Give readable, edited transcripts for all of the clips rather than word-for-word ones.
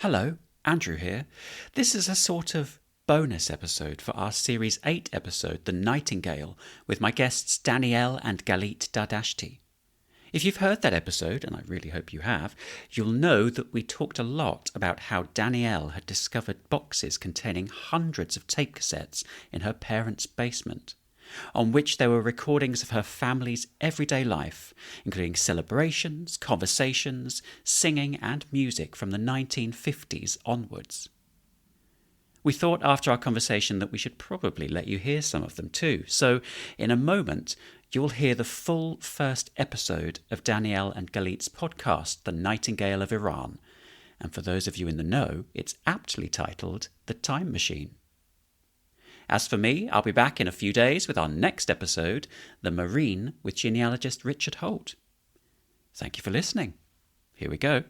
Hello, Andrew here. This is a sort of bonus episode for our Series 8 episode, The Nightingale, with my guests Danielle and Galit Dardashti. If you've heard that episode, and I really hope you have, you'll know that we talked a lot about how Danielle had discovered boxes containing hundreds of tape cassettes in her parents' basement, on which there were recordings of her family's everyday life, including celebrations, conversations, singing and music from the 1950s onwards. We thought after our conversation that we should probably let you hear some of them too, so in a moment you'll hear the full first episode of Danielle and Galit's podcast, The Nightingale of Iran, and for those of you in the know, it's aptly titled The Time Machine. As for me, I'll be back in a few days with our next episode, The Marine, with genealogist Richard Holt. Thank you for listening. Here we go.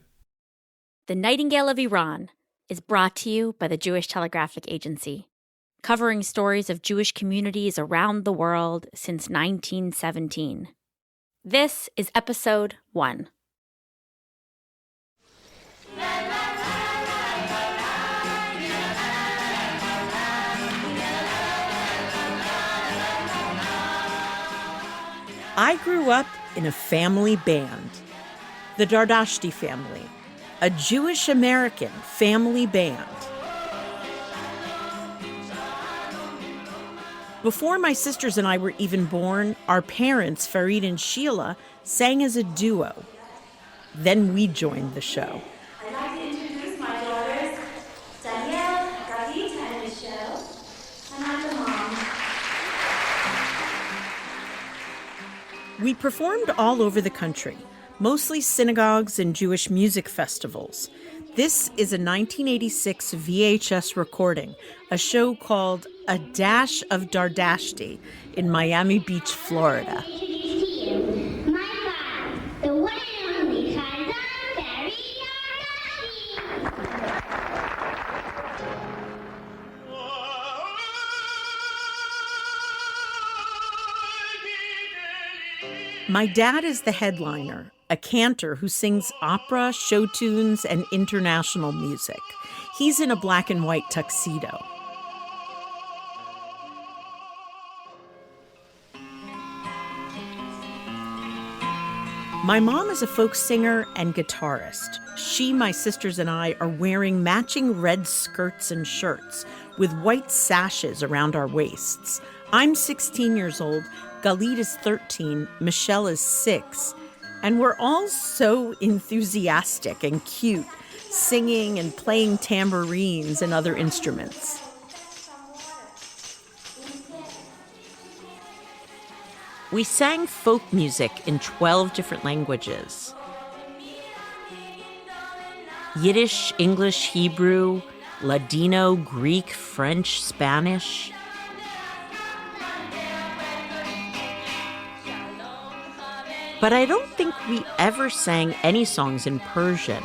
The Nightingale of Iran is brought to you by the Jewish Telegraphic Agency, covering stories of Jewish communities around the world since 1917. This is Episode 1. I grew up in a family band, the Dardashti family, a Jewish-American family band. Before my sisters and I were even born, our parents, Farid and Sheila, sang as a duo. Then we joined the show. I'd like to introduce my daughters, Danielle, Galit, and Michelle, and I'm the mom. We performed all over the country, mostly synagogues and Jewish music festivals. This is a 1986 VHS recording, a show called A Dash of Dardashti in Miami Beach, Florida. My dad is the headliner, a cantor who sings opera, show tunes, and international music. He's in a black and white tuxedo. My mom is a folk singer and guitarist. She, my sisters, and I are wearing matching red skirts and shirts with white sashes around our waists. I'm 16 years old, Galit is 13, Michelle is 6, and we're all so enthusiastic and cute, singing and playing tambourines and other instruments. We sang folk music in 12 different languages: Yiddish, English, Hebrew, Ladino, Greek, French, Spanish. But I don't think we ever sang any songs in Persian,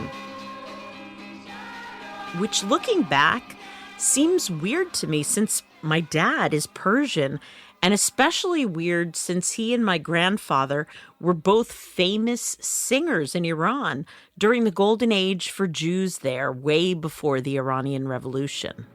which, looking back, seems weird to me since my dad is Persian, and especially weird since he and my grandfather were both famous singers in Iran during the golden age for Jews there, way before the Iranian Revolution.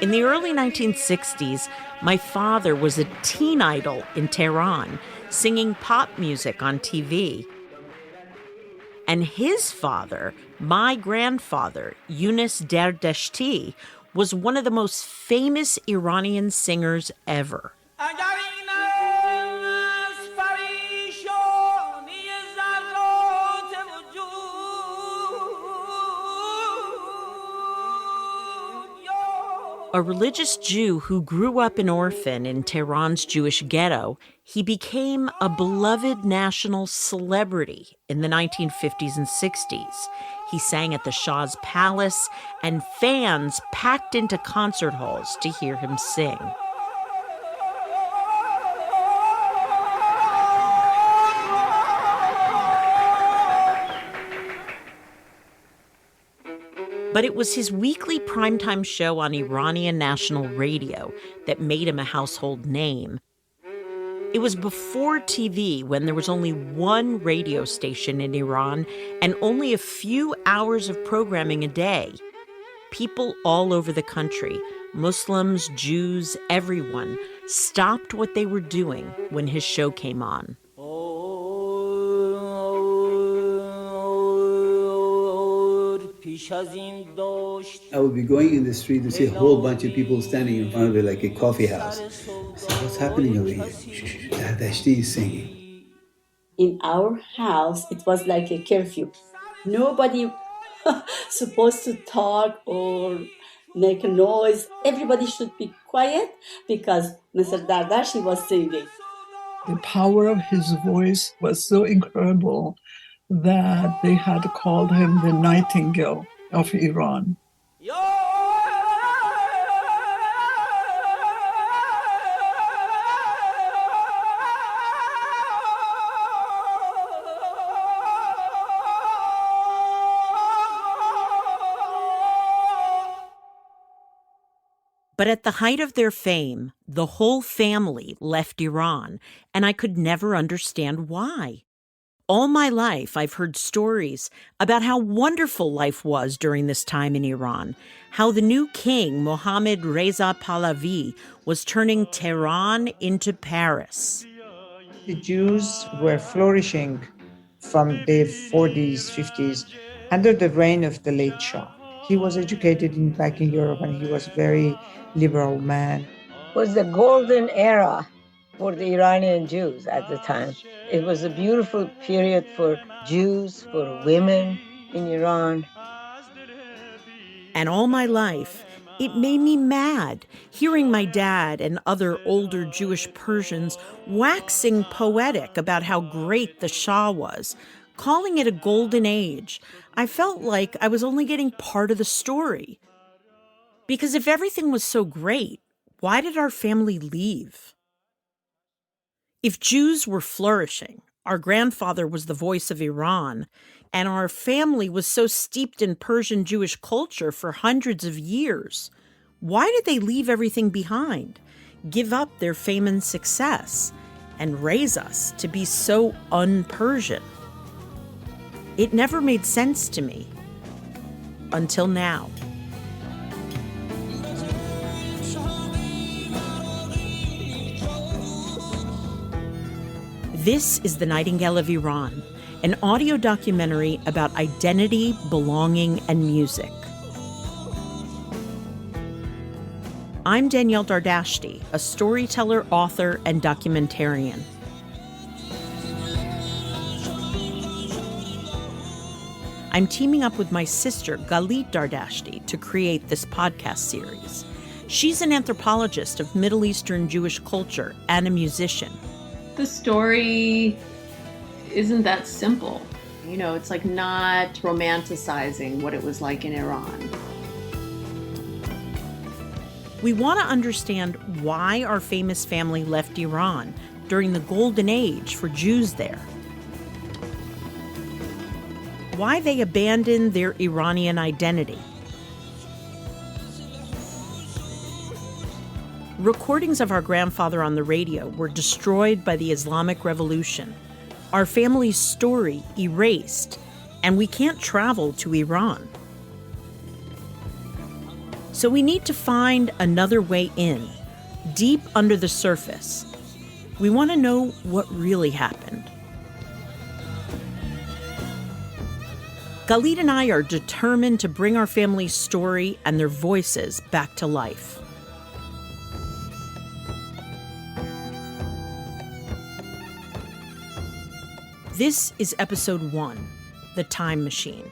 In the early 1960s, my father was a teen idol in Tehran, singing pop music on TV. And his father, my grandfather, Yunus Dardashti, was one of the most famous Iranian singers ever. A religious Jew who grew up an orphan in Tehran's Jewish ghetto, he became a beloved national celebrity in the 1950s and 60s. He sang at the Shah's palace, and fans packed into concert halls to hear him sing. But it was his weekly primetime show on Iranian national radio that made him a household name. It was before TV, when there was only one radio station in Iran and only a few hours of programming a day. People all over the country, Muslims, Jews, everyone, stopped what they were doing when his show came on. I would be going in the street to see a whole bunch of people standing in front of it like a coffee house. I said, what's happening over here? Shh, Dardashti is singing. In our house, it was like a curfew. Nobody supposed to talk or make a noise. Everybody should be quiet because Mr. Dardashi was singing. The power of his voice was so incredible that they had called him the Nightingale of Iran. But at the height of their fame, the whole family left Iran, and I could never understand why. All my life, I've heard stories about how wonderful life was during this time in Iran, how the new king, Mohammad Reza Pahlavi, was turning Tehran into Paris. The Jews were flourishing from the 40s, 50s, under the reign of the late Shah. He was educated back in Europe, and he was a very liberal man. It was the golden era for the Iranian Jews at the time. It was a beautiful period for Jews, for women in Iran. And all my life, it made me mad hearing my dad and other older Jewish Persians waxing poetic about how great the Shah was, calling it a golden age. I felt like I was only getting part of the story. Because if everything was so great, why did our family leave? If Jews were flourishing, our grandfather was the voice of Iran, and our family was so steeped in Persian Jewish culture for hundreds of years, why did they leave everything behind, give up their fame and success, and raise us to be so un-Persian? It never made sense to me. Until now. This is The Nightingale of Iran, an audio documentary about identity, belonging, and music. I'm Danielle Dardashti, a storyteller, author, and documentarian. I'm teaming up with my sister, Galit Dardashti, to create this podcast series. She's an anthropologist of Middle Eastern Jewish culture and a musician. The story isn't that simple. You know, it's like not romanticizing what it was like in Iran. We want to understand why our famous family left Iran during the golden age for Jews there. Why they abandoned their Iranian identity. Recordings of our grandfather on the radio were destroyed by the Islamic Revolution. Our family's story erased, and we can't travel to Iran. So we need to find another way in, deep under the surface. We want to know what really happened. Galit and I are determined to bring our family's story and their voices back to life. This is episode 1, The Time Machine.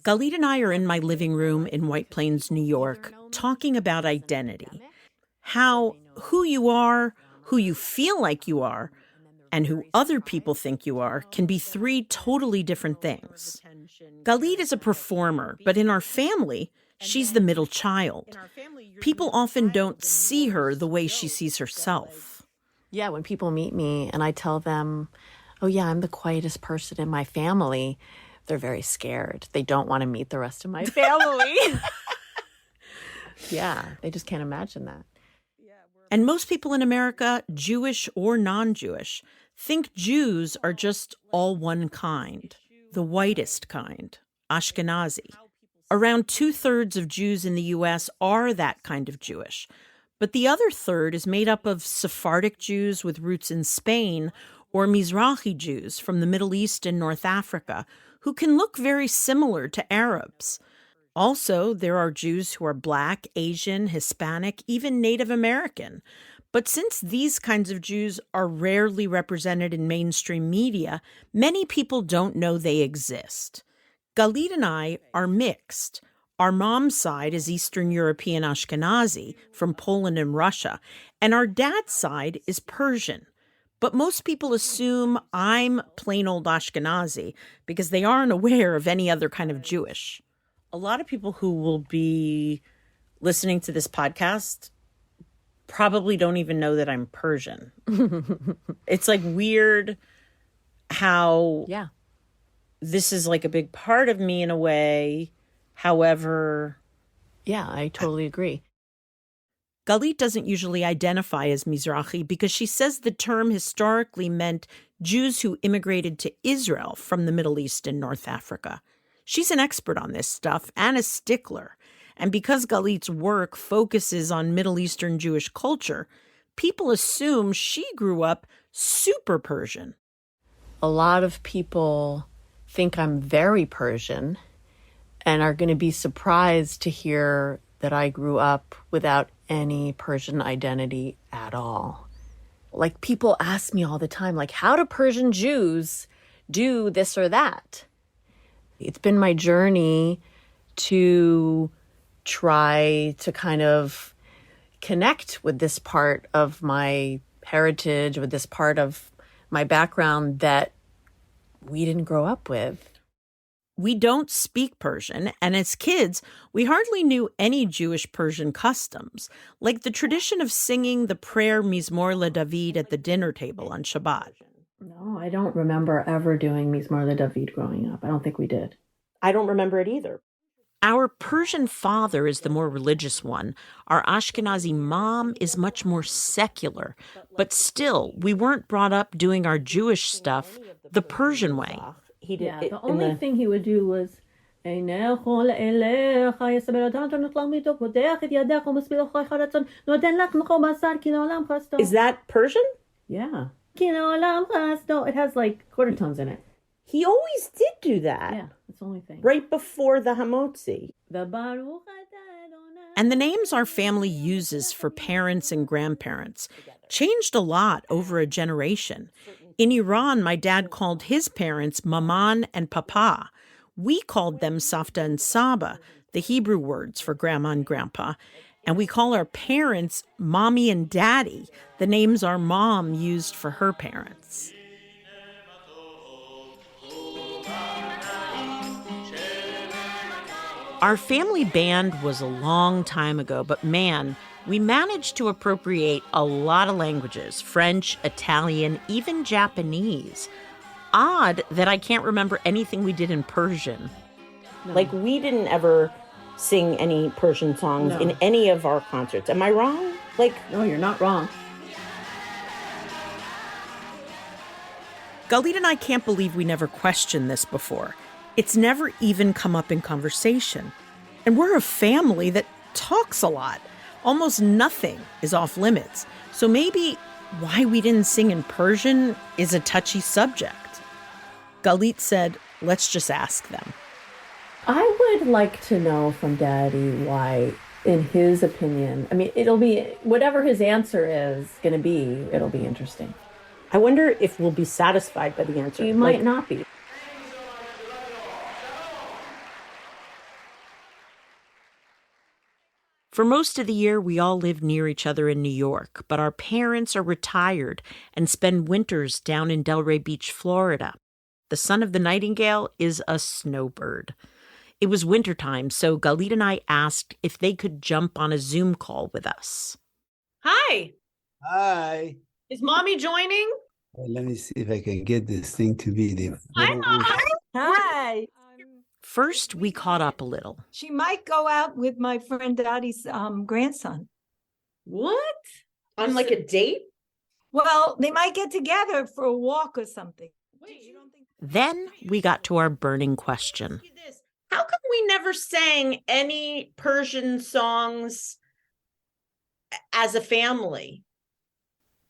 Galit and I are in my living room in White Plains, New York, talking about identity. How who you are, who you feel like you are, and who other people think you are can be 3 totally different things. Galit is a performer, but in our family, She's the middle child. People often don't see her the way she sees herself. Yeah, when people meet me and I tell them, oh yeah, I'm the quietest person in my family, they're very scared. They don't want to meet the rest of my family. Yeah, they just can't imagine that. And most people in America, Jewish or non-Jewish, think Jews are just all one kind, the whitest kind, Ashkenazi. Around 2/3 of Jews in the U.S. are that kind of Jewish, but the other third is made up of Sephardic Jews with roots in Spain or Mizrahi Jews from the Middle East and North Africa who can look very similar to Arabs. Also, there are Jews who are Black, Asian, Hispanic, even Native American. But since these kinds of Jews are rarely represented in mainstream media, many people don't know they exist. Galit and I are mixed. Our mom's side is Eastern European Ashkenazi from Poland and Russia, and our dad's side is Persian. But most people assume I'm plain old Ashkenazi because they aren't aware of any other kind of Jewish. A lot of people who will be listening to this podcast probably don't even know that I'm Persian. It's like weird how this is like a big part of me in a way. However, yeah, I totally agree. Galit doesn't usually identify as Mizrahi because she says the term historically meant Jews who immigrated to Israel from the Middle East and North Africa. She's an expert on this stuff and a stickler. And because Galit's work focuses on Middle Eastern Jewish culture, people assume she grew up super Persian. A lot of people think I'm very Persian and are going to be surprised to hear that I grew up without any Persian identity at all. Like, people ask me all the time, like, how do Persian Jews do this or that? It's been my journey to try to kind of connect with this part of my heritage, with this part of my background that we didn't grow up with. We don't speak Persian, and as kids, we hardly knew any Jewish Persian customs, like the tradition of singing the prayer Mizmor LeDavid at the dinner table on Shabbat. No, I don't remember ever doing Mizmor LeDavid growing up. I don't think we did. I don't remember it either. Our Persian father is the more religious one. Our Ashkenazi mom is much more secular. But still, we weren't brought up doing our Jewish stuff the Persian way. He did. The only thing he would do was, is that Persian? Yeah. No, it has like quarter tones in it. He always did do that. Yeah, that's the only thing. Right before the Hamotzi. And the names our family uses for parents and grandparents changed a lot over a generation. In Iran, my dad called his parents Maman and Papa. We called them Savta and Saba, the Hebrew words for grandma and grandpa. And we call our parents Mommy and Daddy, the names our mom used for her parents. Our family band was a long time ago, but man, we managed to appropriate a lot of languages, French, Italian, even Japanese. Odd that I can't remember anything we did in Persian. No. Like, we didn't ever sing any Persian songs in any of our concerts. Am I wrong? No, you're not wrong. Galit and I can't believe we never questioned this before. It's never even come up in conversation. And we're a family that talks a lot. Almost nothing is off limits. So maybe why we didn't sing in Persian is a touchy subject. Galit said, let's just ask them. I would like to know from Daddy why, in his opinion, I mean, it'll be, whatever his answer is going to be, it'll be interesting. I wonder if we'll be satisfied by the answer. You might not be. For most of the year, we all live near each other in New York, but our parents are retired and spend winters down in Delray Beach, Florida. The son of the Nightingale is a snowbird. It was wintertime, so Galit and I asked if they could jump on a Zoom call with us. Hi. Hi. Is Mommy joining? Well, let me see if I can get this thing to be there. Hi, Mom. Hi. First, we caught up a little. She might go out with my friend Dottie's grandson. What? On like a date? Well, they might get together for a walk or something. Wait, you don't think... Then we got to our burning question. How come we never sang any Persian songs as a family?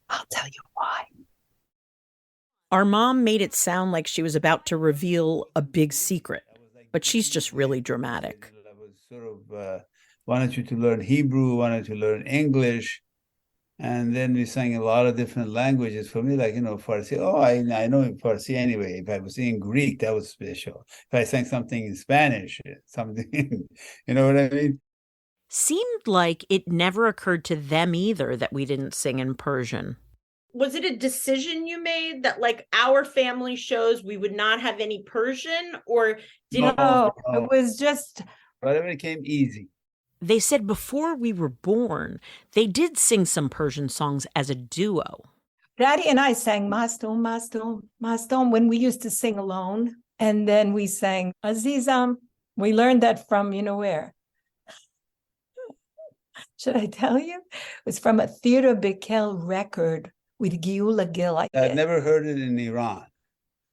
I'll tell you why. Our mom made it sound like she was about to reveal a big secret, but she's just really dramatic. I was sort of wanted you to learn Hebrew, wanted to learn English. And then we sang a lot of different languages. For me, like, Farsi, I know Farsi anyway. If I was singing Greek, that was special. If I sang something in Spanish, something, you know what I mean? Seemed like it never occurred to them either that we didn't sing in Persian. Was it a decision you made that, like, our family shows we would not have any Persian, or did No, it was just... Whatever came easy. They said before we were born, they did sing some Persian songs as a duo. Daddy and I sang Mastom, Mastom, Mastom when we used to sing alone. And then we sang Azizam. We learned that from, where? Should I tell you? It was from a Theater Bekel record with Giula Gil. I've never heard it in Iran.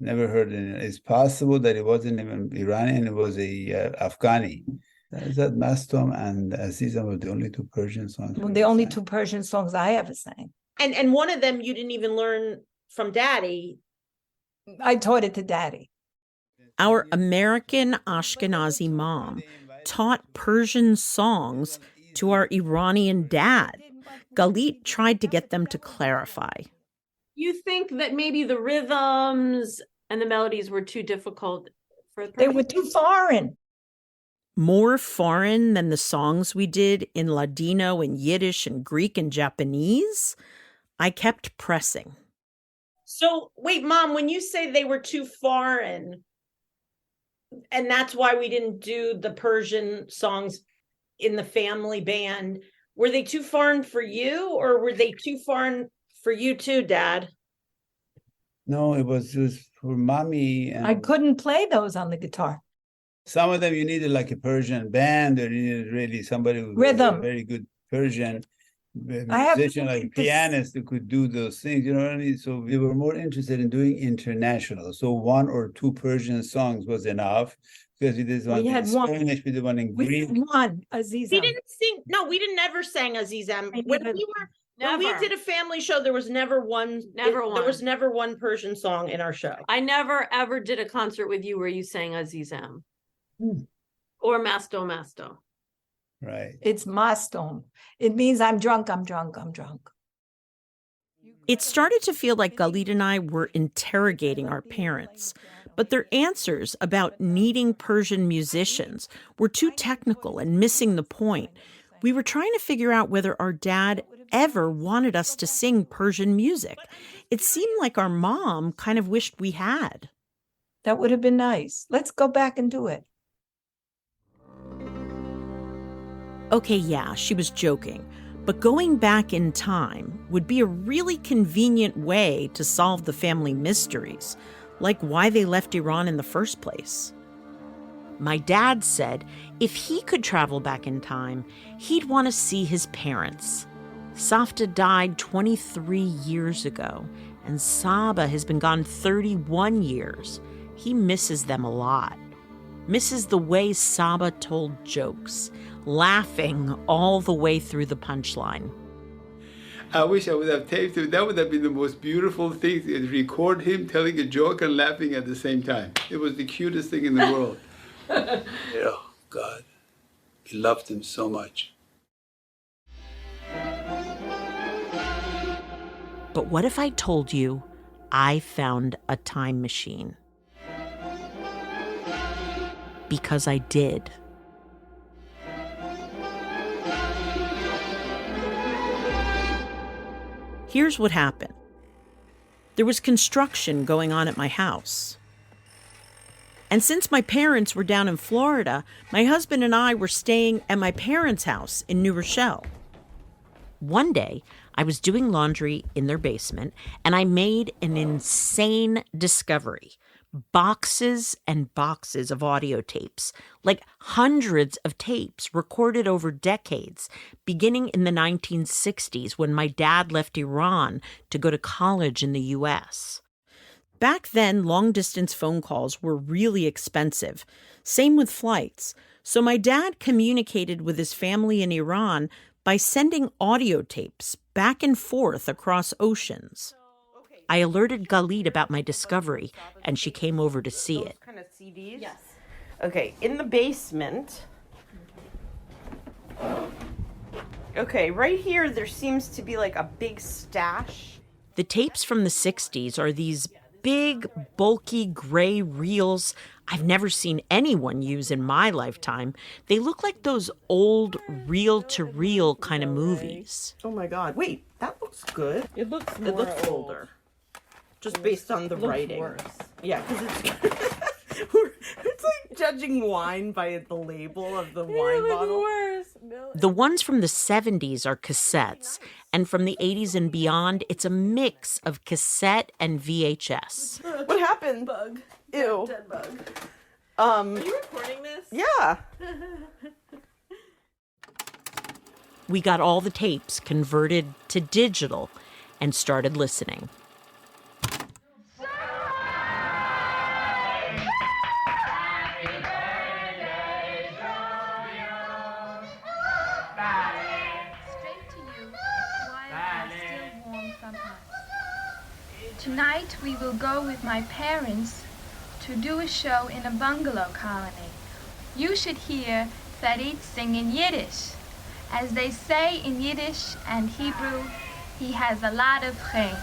Never heard it. It's possible that it wasn't even Iranian. It was a Afghani. Is that Mastom and Azizam were the only two Persian songs? Well, the only two Persian songs I ever sang. And one of them you didn't even learn from Daddy. I taught it to Daddy. Our American Ashkenazi mom taught Persian songs to our Iranian dad. Galit tried to get them to clarify. You think that maybe the rhythms and the melodies were too difficult for the They were too foreign. More foreign than the songs we did in Ladino and Yiddish and Greek and Japanese? I kept pressing. So, wait, Mom, when you say they were too foreign, and that's why we didn't do the Persian songs in the family band, were they too foreign for you, or were they too foreign for you too, Dad? No, it was for Mommy. And I couldn't play those on the guitar. some of them you needed like a Persian band, or you needed really somebody who was a very good Persian musician, like a pianist who could do those things, you know what I mean? So we were more interested in doing international. So 1 or 2 Persian songs was enough, because we did one in Spanish, we did one in Greek. One, Azizam. We didn't sing, no, we didn't never sang Azizam. When we did a family show, there was never one. There was never one Persian song in our show. I never ever did a concert with you where you sang Azizam or Masto Masto. Right. It's Mastom. It means I'm drunk, I'm drunk, I'm drunk. It started to feel like Galit and I were interrogating our parents, but their answers about needing Persian musicians were too technical and missing the point. We were trying to figure out whether our dad ever wanted us to sing Persian music. It seemed like our mom kind of wished we had. That would have been nice. Let's go back and do it. Okay, yeah, she was joking, but going back in time would be a really convenient way to solve the family mysteries, like why they left Iran in the first place. My dad said if he could travel back in time, he'd want to see his parents. Safta died 23 years ago, and Saba has been gone 31 years. He misses them a lot. Misses the way Saba told jokes, laughing all the way through the punchline. I wish I would have taped him. That would have been the most beautiful thing, to record him telling a joke and laughing at the same time. It was the cutest thing in the world. Oh, God. We loved him so much. But what if I told you I found a time machine? Because I did. Here's what happened. There was construction going on at my house. And since my parents were down in Florida, my husband and I were staying at my parents' house in New Rochelle. One day, I was doing laundry in their basement, and I made an insane discovery. Boxes and boxes of audio tapes, like hundreds of tapes recorded over decades, beginning in the 1960s when my dad left Iran to go to college in the U.S. Back then, long-distance phone calls were really expensive. Same with flights. So my dad communicated with his family in Iran by sending audio tapes back and forth across oceans. I alerted Galit about my discovery, and she came over to see it. Kind of CDs? Yes. Okay, in the basement. Okay, right here there seems to be like a big stash. The tapes from the 60s are these big, bulky gray reels I've never seen anyone use in my lifetime. They look like those old reel-to-reel kind of movies. Oh my God, wait, that looks good. It looks older. Just based on the writing. Worse. Yeah, because it's like judging wine by the label of the wine bottle. The ones from the 70s are cassettes, and from the 80s and beyond, it's a mix of cassette and VHS. What happened? Bug. Ew. Dead bug. Are you recording this? Yeah. We got all the tapes converted to digital and started listening. Tonight we will go with my parents to do a show in a bungalow colony. You should hear Farid sing in Yiddish. As they say in Yiddish and Hebrew, he has a lot of chayim.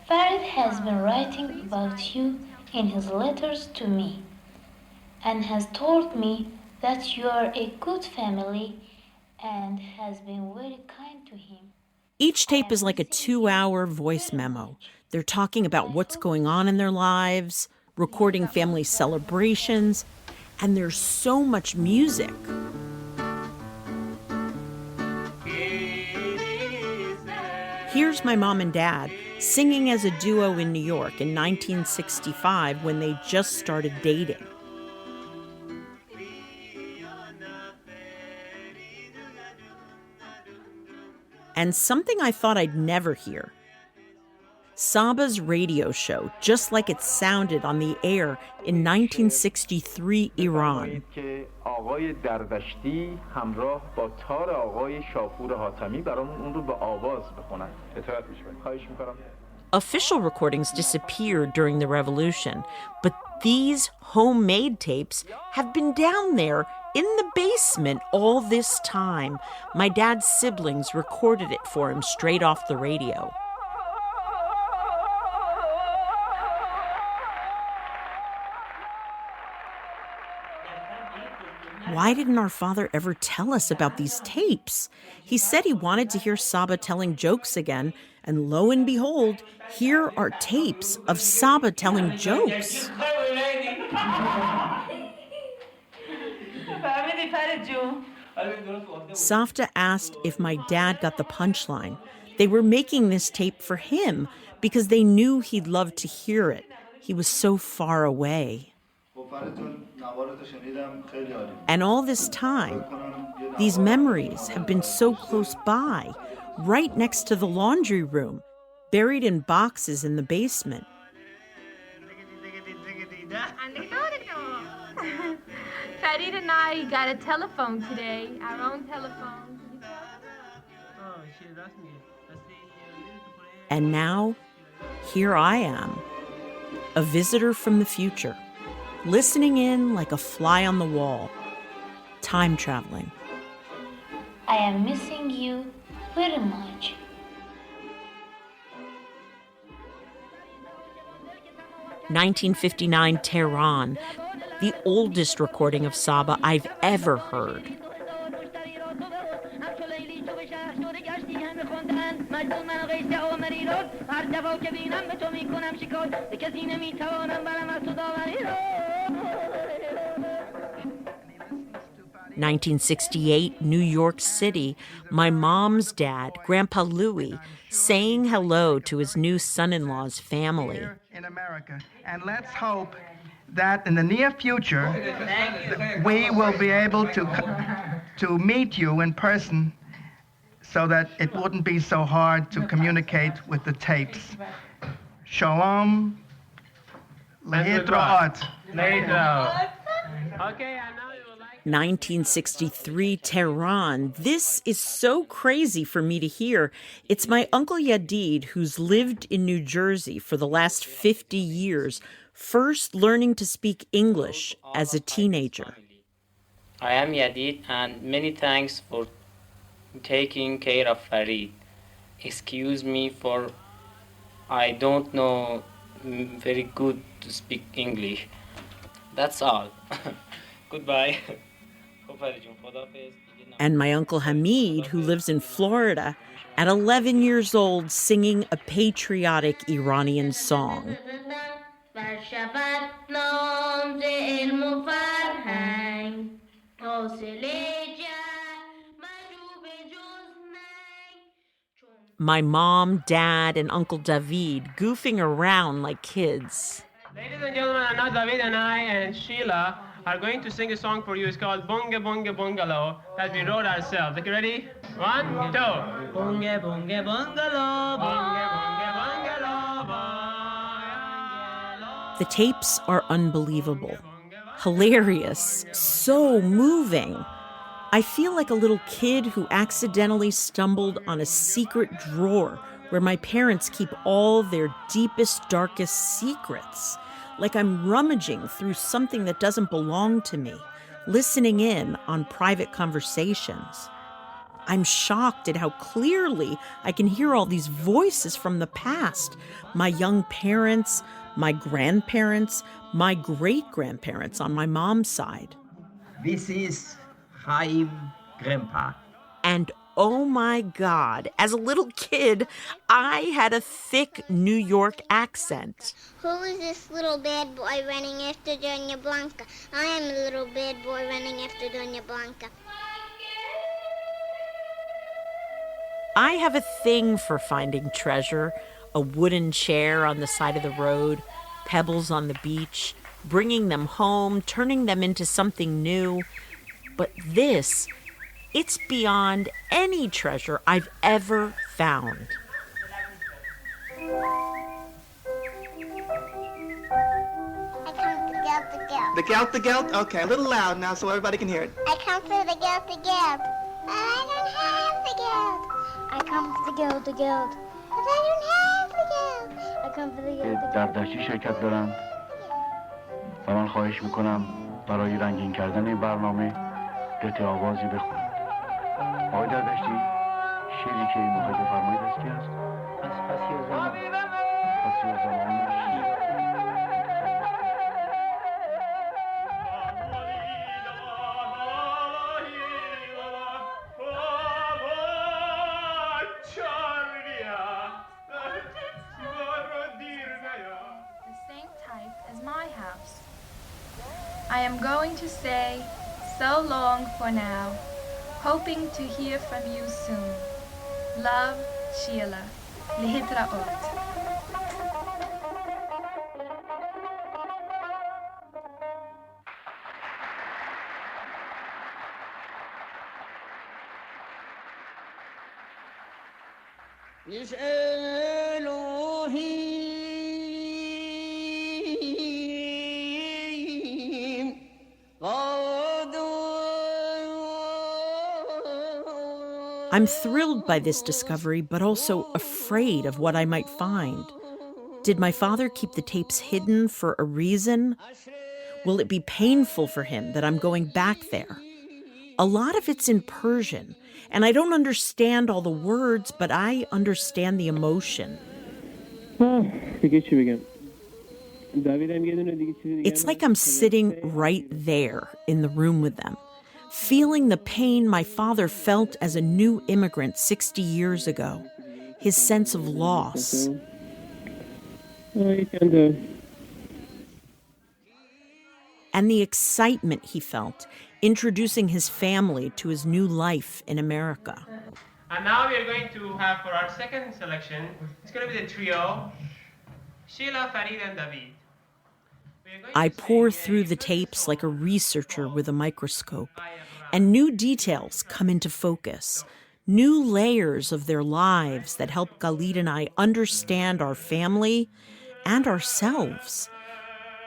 Farid has been writing about you in his letters to me and has told me that you are a good family and has been very kind to him. Each tape is like a 2-hour voice memo. They're talking about what's going on in their lives, recording family celebrations, and there's so much music. Here's my mom and dad singing as a duo in New York in 1965 when they just started dating. And something I thought I'd never hear. Saba's radio show, just like it sounded on the air in 1963 Iran. Official recordings disappeared during the revolution, but these homemade tapes have been down there in the basement all this time. My dad's siblings recorded it for him straight off the radio. Why didn't our father ever tell us about these tapes? He said he wanted to hear Saba telling jokes again, and lo and behold, here are tapes of Saba telling jokes. Safta asked if my dad got the punchline. They were making this tape for him because they knew he'd love to hear it. He was so far away. And all this time, these memories have been so close by, right next to the laundry room, buried in boxes in the basement. Farid and I got a telephone today, our own telephone. And now, here I am, a visitor from the future, listening in like a fly on the wall, time traveling. I am missing you very much. "1959 Tehran, the oldest recording of Saba I've ever heard. 1968, New York City, my mom's dad, Grandpa Louie, saying hello to his new son-in-law's family. In America, and let's hope that in the near future we will be able to meet you in person so that it wouldn't be so hard to communicate with the tapes. Shalom. Lehitraot. Okay, 1963, Tehran. This is so crazy for me to hear. It's my Uncle Yadid, who's lived in New Jersey for the last 50 years, first learning to speak English as a teenager. I am Yadid, and many thanks for taking care of Farid. Excuse me for I don't know very good to speak English. That's all. Goodbye. And my Uncle Hamid, who lives in Florida, at 11 years old, singing a patriotic Iranian song. My mom, dad, and Uncle David goofing around like kids. Ladies and gentlemen, Anna, David, and I, and Sheila are going to sing a song for you. It's called Bunga Bunga Bungalow that we wrote ourselves. Okay, ready? 1, 2. Bunga Bunga Bungalow, Bunga Bunga Bungalow. The tapes are unbelievable, hilarious, so moving. I feel like a little kid who accidentally stumbled on a secret drawer where my parents keep all their deepest, darkest secrets. Like I'm rummaging through something that doesn't belong to me, listening in on private conversations. I'm shocked at how clearly I can hear all these voices from the past. My young parents, my grandparents, my great-grandparents on my mom's side. This is Chaim, Grandpa. And oh my God, as a little kid, I had a thick New York accent. Who is this little bad boy running after Doña Blanca? I am a little bad boy running after Doña Blanca. I have a thing for finding treasure, a wooden chair on the side of the road, pebbles on the beach, bringing them home, turning them into something new. But this, it's beyond any treasure I've ever found. The gelt? Okay, a little loud now so everybody can hear it. I come for the gelt. But I don't have the gelt. I come for the gelt. But I don't have the gelt. I come for the gelt. در دشتی شرکت دارند و من خواهش میکنم برای رنگین کردن این برنامه قطعه آوازی بخونید. آقای دردشتی، شعری که این موقع بفرمایید از کی است؟ پسی و زمان The same type as my house. I am going to say so long for now, hoping to hear from you soon. Love, Sheila. Lehitraot. I'm thrilled by this discovery, but also afraid of what I might find. Did my father keep the tapes hidden for a reason? Will it be painful for him that I'm going back there? A lot of it's in Persian, and I don't understand all the words, but I understand the emotion. It's like I'm sitting right there in the room with them. feeling the pain my father felt as a new immigrant 60 years ago, his sense of loss. And the excitement he felt introducing his family to his new life in America. And now we are going to have for our second selection, it's going to be the trio, Sheila, Farid, and David. I pour through the tapes like a researcher with a microscope, and new details come into focus, new layers of their lives that help Galit and I understand our family and ourselves.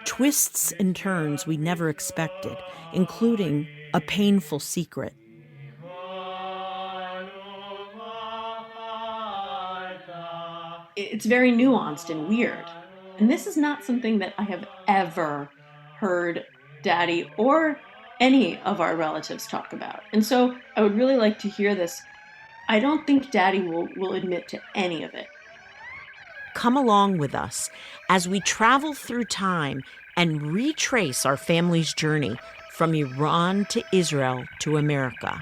Twists and turns we never expected, including a painful secret. It's very nuanced and weird. And this is not something that I have ever heard Daddy or any of our relatives talk about. And so I would really like to hear this. I don't think Daddy will admit to any of it. Come along with us as we travel through time and retrace our family's journey from Iran to Israel to America.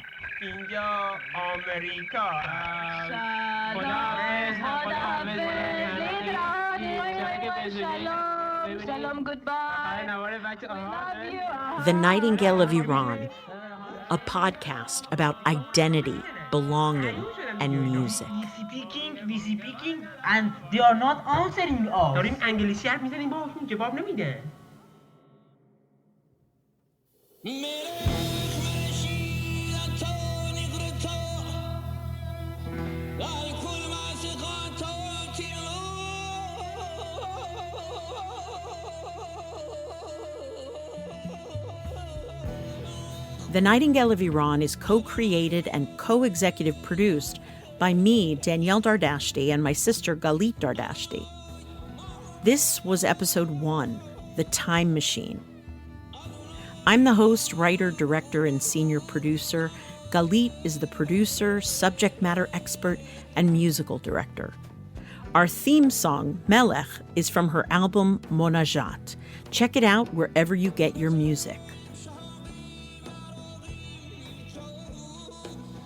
The Nightingale of Iran, a podcast about identity, belonging, and music. We speaking, and they are not answering us. داریم انگلیسی حرف میزنیم باهاشون جواب نمیدن. The Nightingale of Iran is co-created and co-executive produced by me, Danielle Dardashti, and my sister Galit Dardashti. This was episode 1, The Time Machine. I'm the host, writer, director, and senior producer. Galit is the producer, subject matter expert, and musical director. Our theme song, Melech, is from her album Monajat. Check it out wherever you get your music.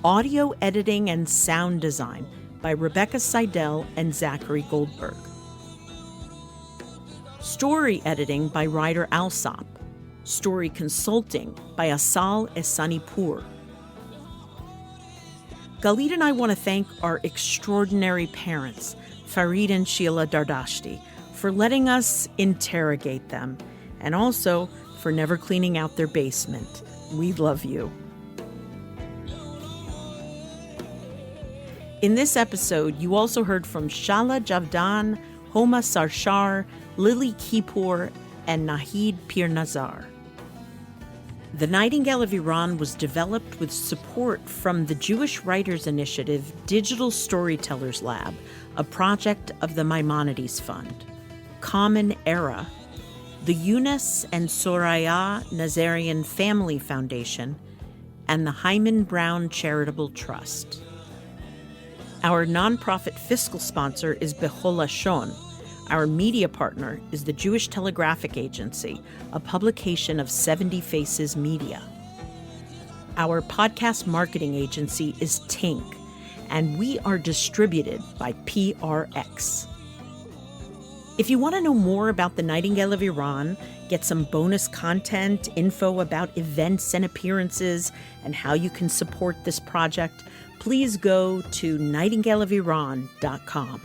Audio editing and sound design by Rebecca Seidel and Zachary Goldberg. Story editing by Ryder Alsop. Story consulting by Asal Esanipur. Galit and I want to thank our extraordinary parents, Farid and Sheila Dardashti, for letting us interrogate them, and also for never cleaning out their basement. We love you. In this episode, you also heard from Shala Javdan, Homa Sarshar, Lily Kippur, and Nahid Pirnazar. The Nightingale of Iran was developed with support from the Jewish Writers Initiative Digital Storytellers Lab, a project of the Maimonides Fund, Common Era, the Eunice and Soraya Nazarian Family Foundation, and the Hyman Brown Charitable Trust. Our nonprofit fiscal sponsor is Bechol Lashon. Our media partner is the Jewish Telegraphic Agency, a publication of 70 Faces Media. Our podcast marketing agency is Tink, and we are distributed by PRX. If you want to know more about the Nightingale of Iran, get some bonus content, info about events and appearances, and how you can support this project, please go to nightingaleofiran.com.